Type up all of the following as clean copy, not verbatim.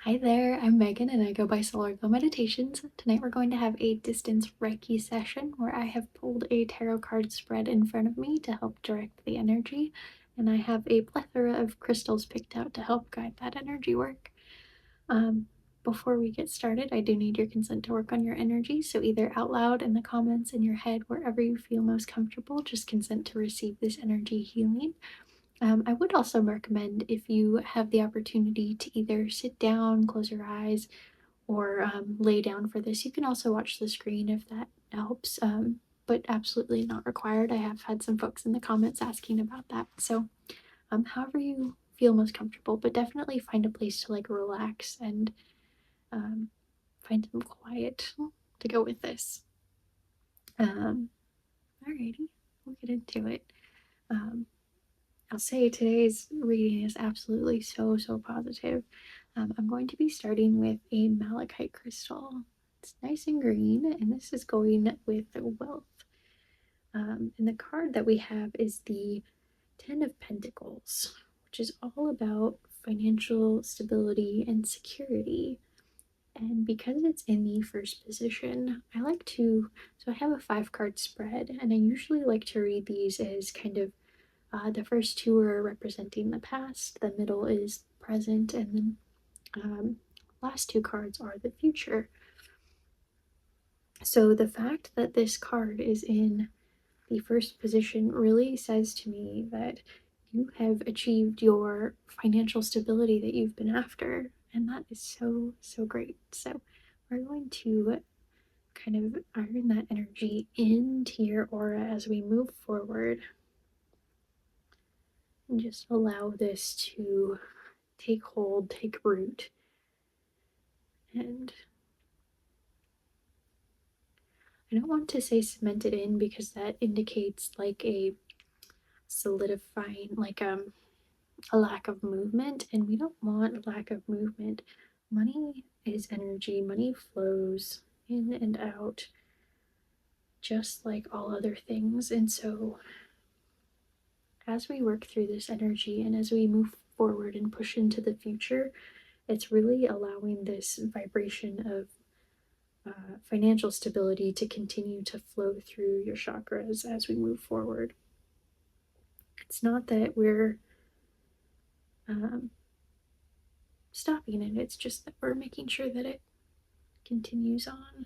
Hi there, I'm Megan and I go by Solar Glow Meditations. Tonight we're going to have a distance Reiki session where I have pulled a tarot card spread in front of me to help direct the energy, and I have a plethora of crystals picked out to help guide that energy work. Um, Before we get started, I do need your consent to work on your energy, so either out loud in the comments, in your head, wherever you feel most comfortable, just consent to receive this energy healing. I would also recommend, if you have the opportunity to either sit down, close your eyes, or lay down for this. You can also watch the screen if that helps, but absolutely not required. I have had some folks in the comments asking about that. So, however you feel most comfortable, but definitely find a place to like relax and um, find some quiet to go with this. Alrighty, we'll get into it. Um, I'll say today's reading is absolutely so positive. I'm going to be starting with a malachite crystal. It's nice and green, and this is going with wealth. And the card that we have is the Ten of Pentacles, which is all about financial stability and security. And because it's in the first position, so I have a 5 card spread, and I usually like to read these as kind of the first 2 are representing the past, the middle is present, and then last 2 cards are the future. So the fact that this card is in the first position really says to me that you have achieved your financial stability that you've been after, and that is so great. So we're going to kind of iron that energy into your aura as we move forward and just allow this to take hold, take root, and I don't want to say cemented in because that indicates like a solidifying, like a lack of movement, and we don't want a lack of movement. Money is energy, money flows in and out just like all other things. And so as we work through this energy and as we move forward and push into the future, it's really allowing this vibration of financial stability to continue to flow through your chakras as we move forward. It's not that we're um, stopping it, it's just that we're making sure that it continues on.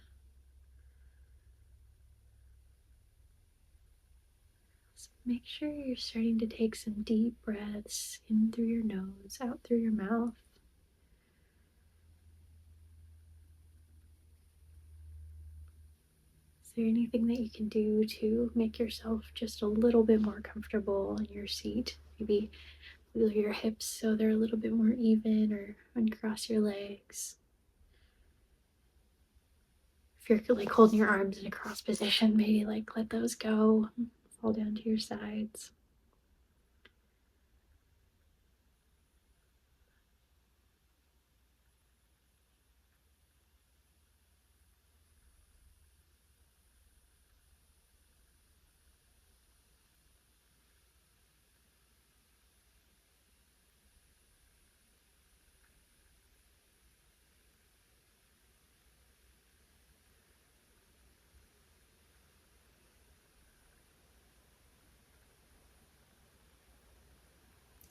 So make sure you're starting to take some deep breaths in through your nose, out through your mouth. Is there anything that you can do to make yourself just a little bit more comfortable in your seat? Maybe wiggle your hips so they're a little bit more even, or uncross your legs. If you're like holding your arms in a cross position, maybe like let those go, fall down to your sides.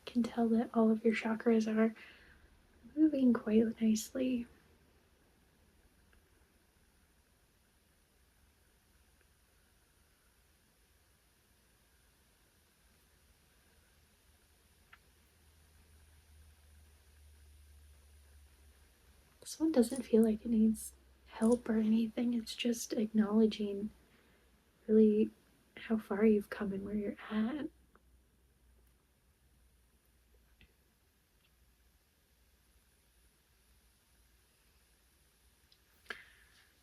You can tell that all of your chakras are moving quite nicely. This one doesn't feel like it needs help or anything. It's just acknowledging really how far you've come and where you're at.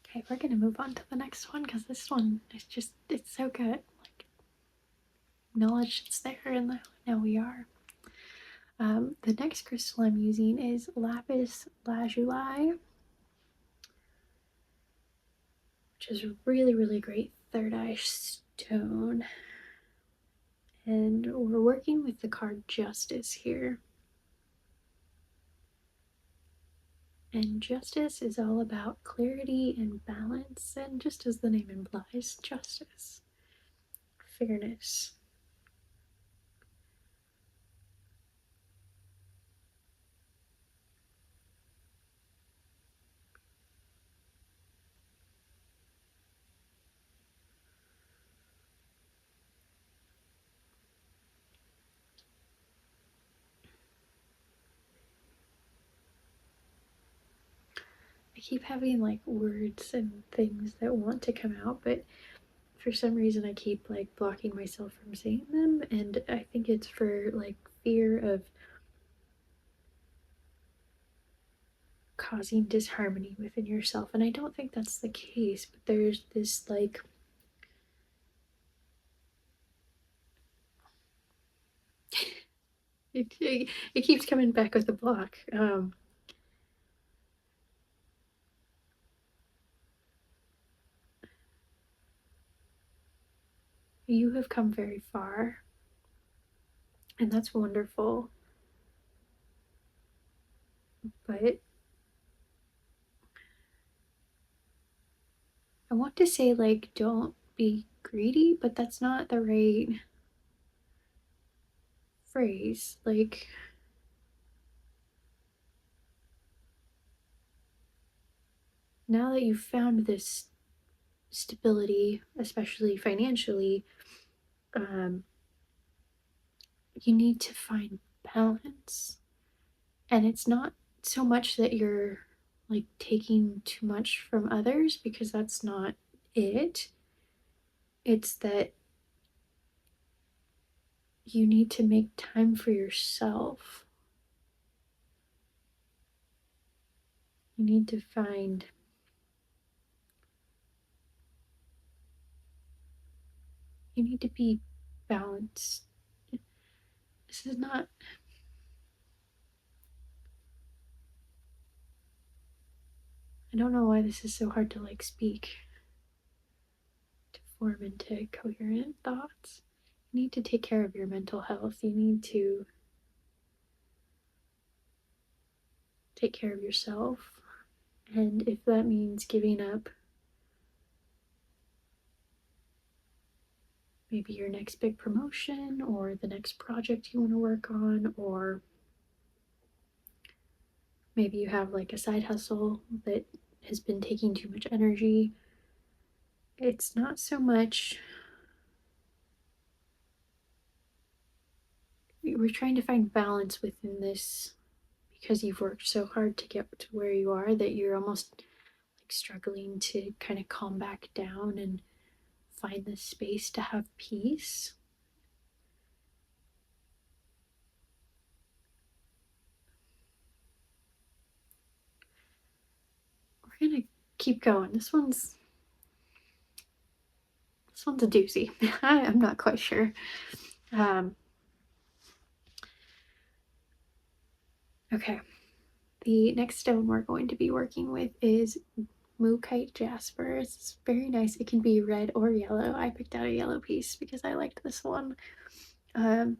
Okay, we're gonna move on to the next one because this one is just, it's so good. Like, acknowledge it's there and now we are. The next crystal I'm using is lapis lazuli, which is a really great third eye stone. And we're working with the card Justice here. And justice is all about clarity and balance, and just as the name implies, justice, fairness. I keep having like words and things that want to come out, but for some reason I keep like blocking myself from saying them, and I think it's for like fear of causing disharmony within yourself. And I don't think that's the case, but there's this like it keeps coming back with the block. You have come very far, and that's wonderful. But I want to say, like, don't be greedy, but that's not the right phrase. Like, now that you've found this stability, especially financially, um, you need to find balance. And it's not so much that you're like taking too much from others, because that's not it. It's that you need to make time for yourself. You need to find, you need to be balanced. This is not, I don't know why this is so hard to like speak, to form into coherent thoughts. You need to take care of your mental health. You need to take care of yourself. And if that means giving up maybe your next big promotion or the next project you want to work on, or maybe you have like a side hustle that has been taking too much energy, it's not so much. We're trying to find balance within this because you've worked so hard to get to where you are that you're almost like struggling to kind of calm back down and find the space to have peace. We're gonna keep going. This one's a doozy. I'm not quite sure. Um, okay. The next stone we're going to be working with is Mookite Jasper. It's very nice. It can be red or yellow. I picked out a yellow piece because I liked this one. Um,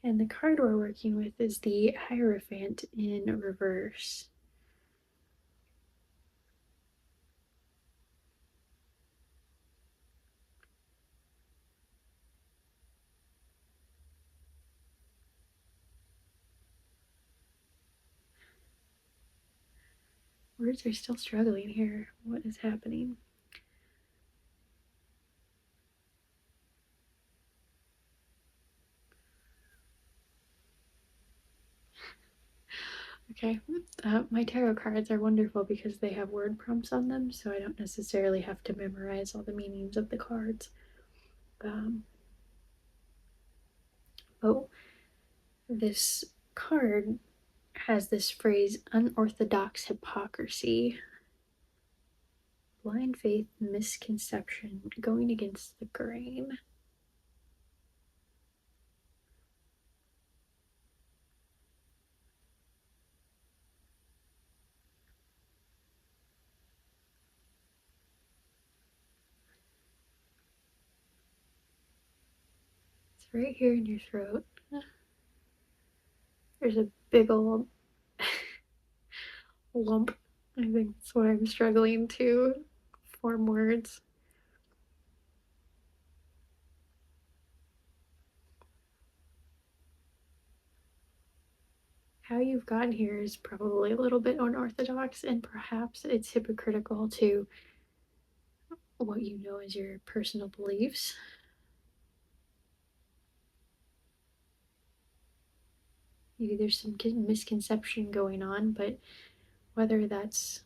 and the card we're working with is the Hierophant in reverse. Words are still struggling here. What is happening? Okay, my tarot cards are wonderful because they have word prompts on them, so I don't necessarily have to memorize all the meanings of the cards. Oh, this card has this phrase, unorthodox hypocrisy, blind faith, misconception, going against the grain. It's right here in your throat. There's a big old lump. I think that's why I'm struggling to form words. How you've gotten here is probably a little bit unorthodox, and perhaps it's hypocritical to what you know as your personal beliefs. Maybe there's some misconception going on, but whether that's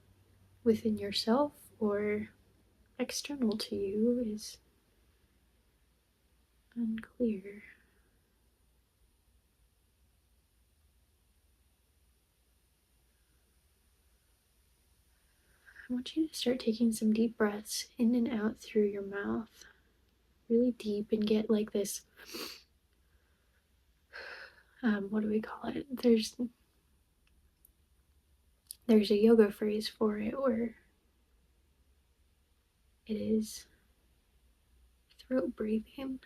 within yourself or external to you is unclear. I want you to start taking some deep breaths in and out through your mouth, really deep, and get like this. What do we call it? There's a yoga phrase for it where it is throat breathing.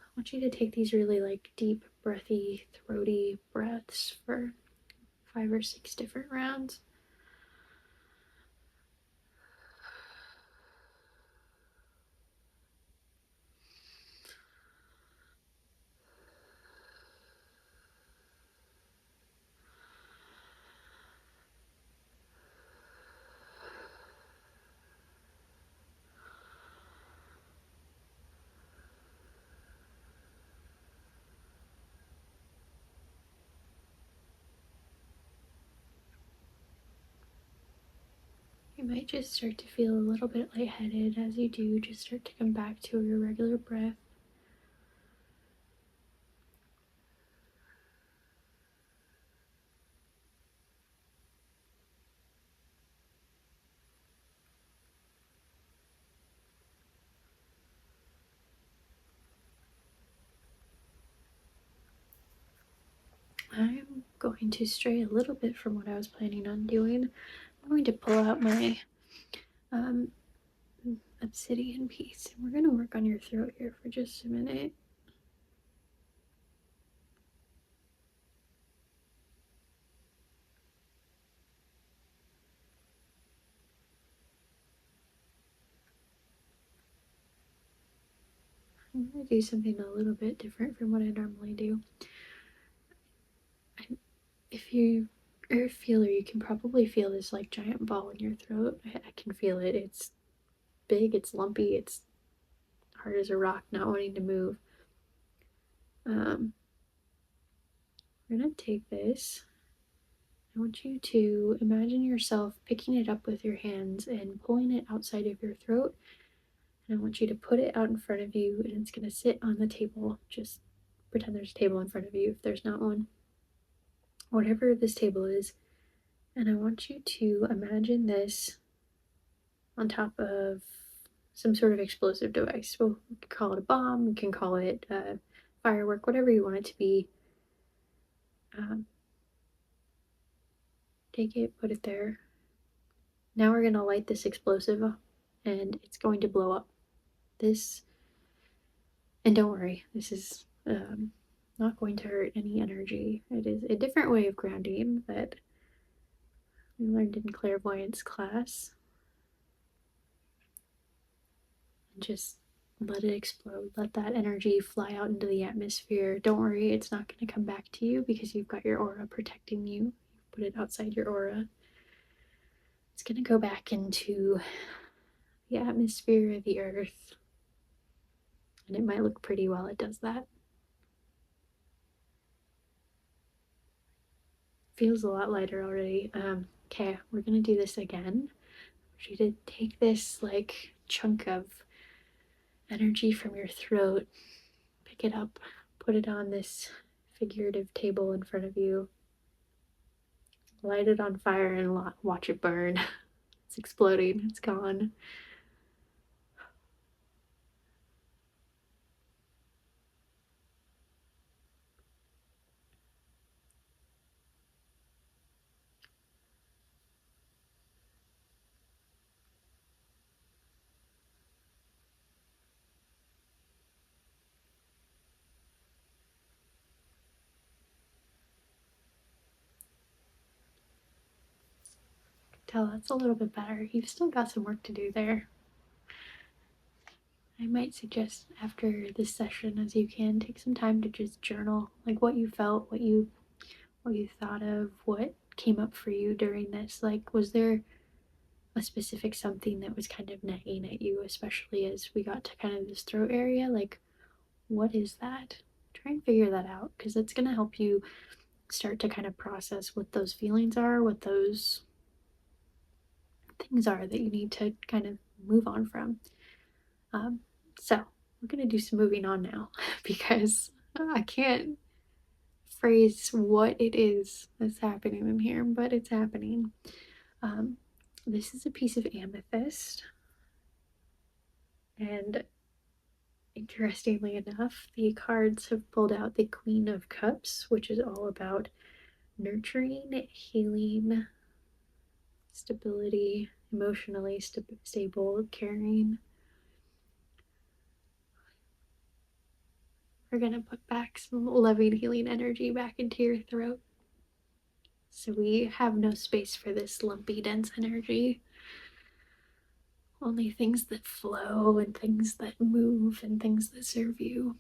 I want you to take these really like deep, breathy, throaty breaths for 5 or 6 different rounds. You might just start to feel a little bit lightheaded as you do. Just start to come back to your regular breath. I'm going to stray a little bit from what I was planning on doing. I'm going to pull out my um, obsidian piece, and we're going to work on your throat here for just a minute. I'm going to do something a little bit different from what I normally do. If you are a feeler, you can probably feel this like giant ball in your throat. I can feel it. It's big, it's lumpy, it's hard as a rock, not wanting to move. We're gonna take this. I want you to imagine yourself picking it up with your hands and pulling it outside of your throat. And I want you to put it out in front of you, and it's gonna sit on the table. Just pretend there's a table in front of you if there's not one. Whatever this table is. And I want you to imagine this on top of some sort of explosive device. Well, we can call it a bomb, we can call it a firework, whatever you want it to be. Take it, put it there. Now we're going to light this explosive and it's going to blow up. This, and don't worry, this is not going to hurt any energy. It is a different way of grounding that we learned in clairvoyance class. And just let it explode. Let that energy fly out into the atmosphere. Don't worry, it's not going to come back to you because you've got your aura protecting you. You put it outside your aura. It's going to go back into the atmosphere of the earth. And it might look pretty while it does that. Feels a lot lighter already. Okay, we're going to do this again. I want you to take this like chunk of energy from your throat, pick it up, put it on this figurative table in front of you, light it on fire, and watch it burn. It's exploding, it's gone. tell that's a little bit better. You've still got some work to do there. I might suggest after this session, as you can, take some time to just journal, like what you felt, what you thought of, what came up for you during this. Like, was there a specific something that was kind of nagging at you, especially as we got to kind of this throat area? Like, what is that? Try and figure that out, because it's going to help you start to kind of process what those feelings are, what those things are that you need to kind of move on from. So we're going to do some moving on now because I can't phrase what it is that's happening in here, but it's happening. Um, this is a piece of amethyst, and interestingly enough, the cards have pulled out the Queen of Cups, which is all about nurturing, healing, stability, emotionally stable, caring. We're going to put back some loving, healing energy back into your throat. So we have no space for this lumpy, dense energy. Only things that flow and things that move and things that serve you.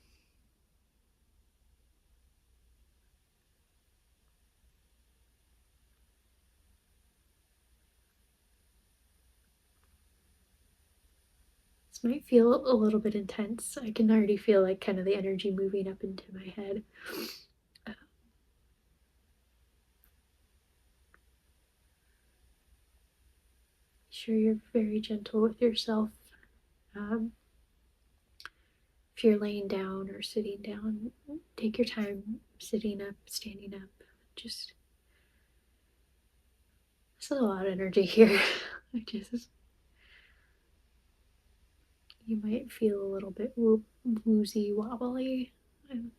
This might feel a little bit intense. I can already feel like kind of the energy moving up into my head. Be sure you're very gentle with yourself. Um, if you're laying down or sitting down, take your time sitting up, standing up. Just there's a lot of energy here. You might feel a little bit woozy, wobbly, and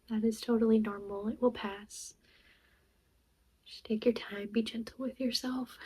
that is totally normal. It will pass. Just take your time, be gentle with yourself.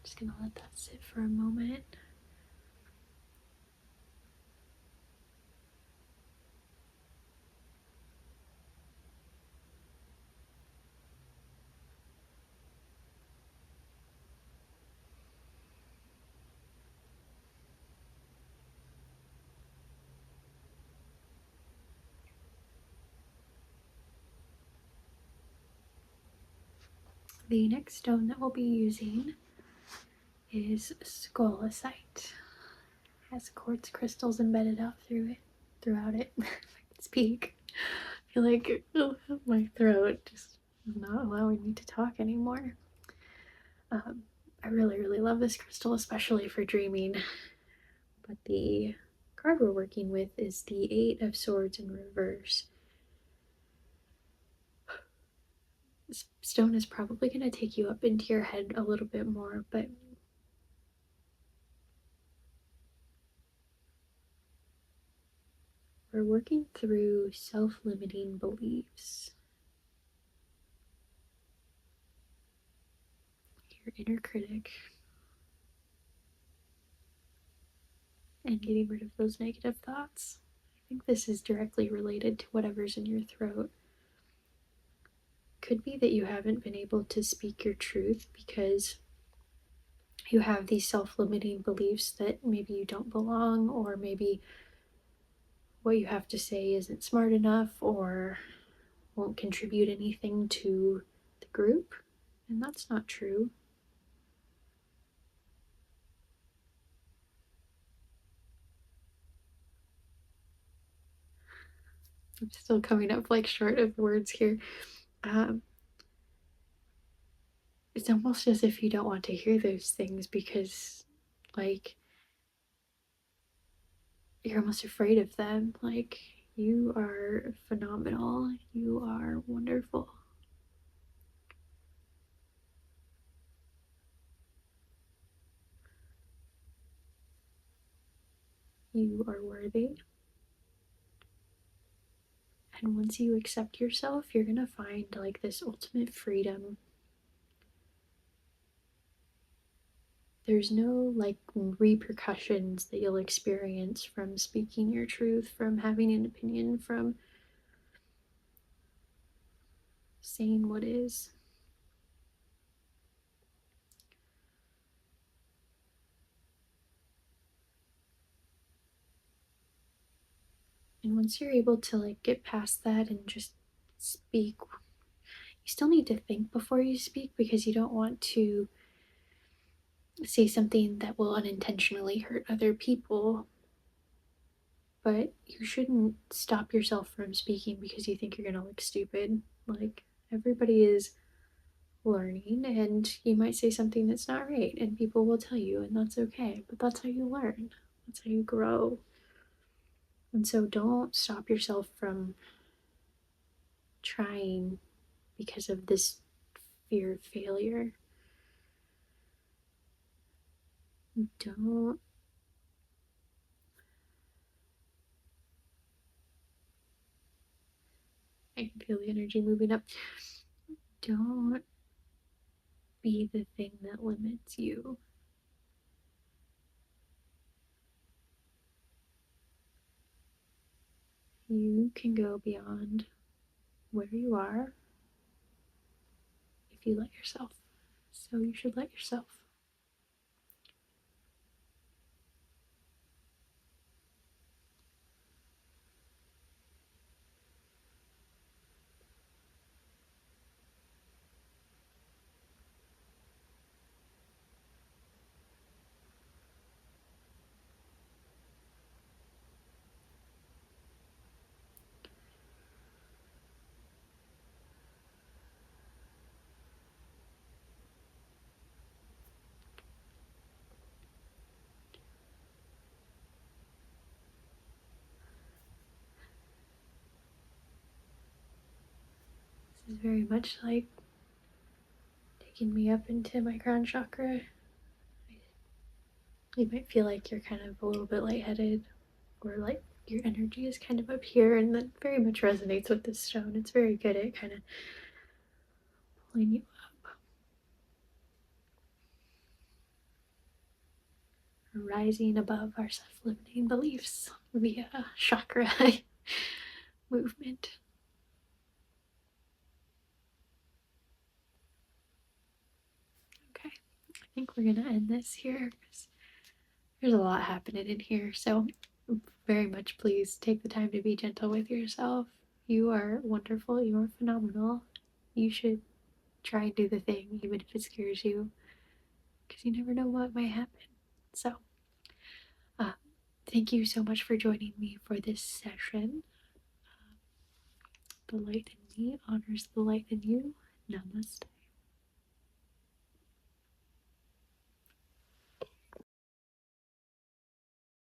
Just gonna let that sit for a moment. The next stone that we'll be using is scolasite. It has quartz crystals embedded out throughout it. If I can speak. I feel like my throat just is not allowing me to talk anymore. I really, really love this crystal, especially for dreaming. But the card we're working with is the Eight of Swords in reverse. This stone is probably going to take you up into your head a little bit more, but we're working through self-limiting beliefs. Your inner critic. And getting rid of those negative thoughts. I think this is directly related to whatever's in your throat. Could be that you haven't been able to speak your truth because you have these self-limiting beliefs that maybe you don't belong, or maybe what you have to say isn't smart enough or won't contribute anything to the group. And that's not true. I'm still coming up like short of words here. It's almost as if you don't want to hear those things because, like, you're almost afraid of them. Like, you are phenomenal. You are wonderful. You are worthy. And once you accept yourself, you're gonna find like this ultimate freedom. There's no like repercussions that you'll experience from speaking your truth, from having an opinion, from saying what is. And once you're able to like get past that and just speak, you still need to think before you speak because you don't want to say something that will unintentionally hurt other people. But you shouldn't stop yourself from speaking because you think you're gonna look stupid. Like, everybody is learning, and you might say something that's not right, and people will tell you, and that's okay. But that's how you learn, that's how you grow. And so, don't stop yourself from trying because of this fear of failure. Don't I can feel the energy moving up. Don't be the thing that limits you. You can go beyond where you are if you let yourself. So you should let yourself. This is very much like taking me up into my crown chakra. You might feel like you're kind of a little bit lightheaded, or like your energy is kind of up here, and that very much resonates with this stone. It's very good at kind of pulling you up, rising above our self-limiting beliefs via chakra movement. Okay, I think we're gonna end this here because there's a lot happening in here. So, very much please take the time to be gentle with yourself. You are wonderful. You are phenomenal. You should try and do the thing, even if it scares you, because you never know what might happen. So, uh, thank you so much for joining me for this session. The light in me honors the light in you. Namaste.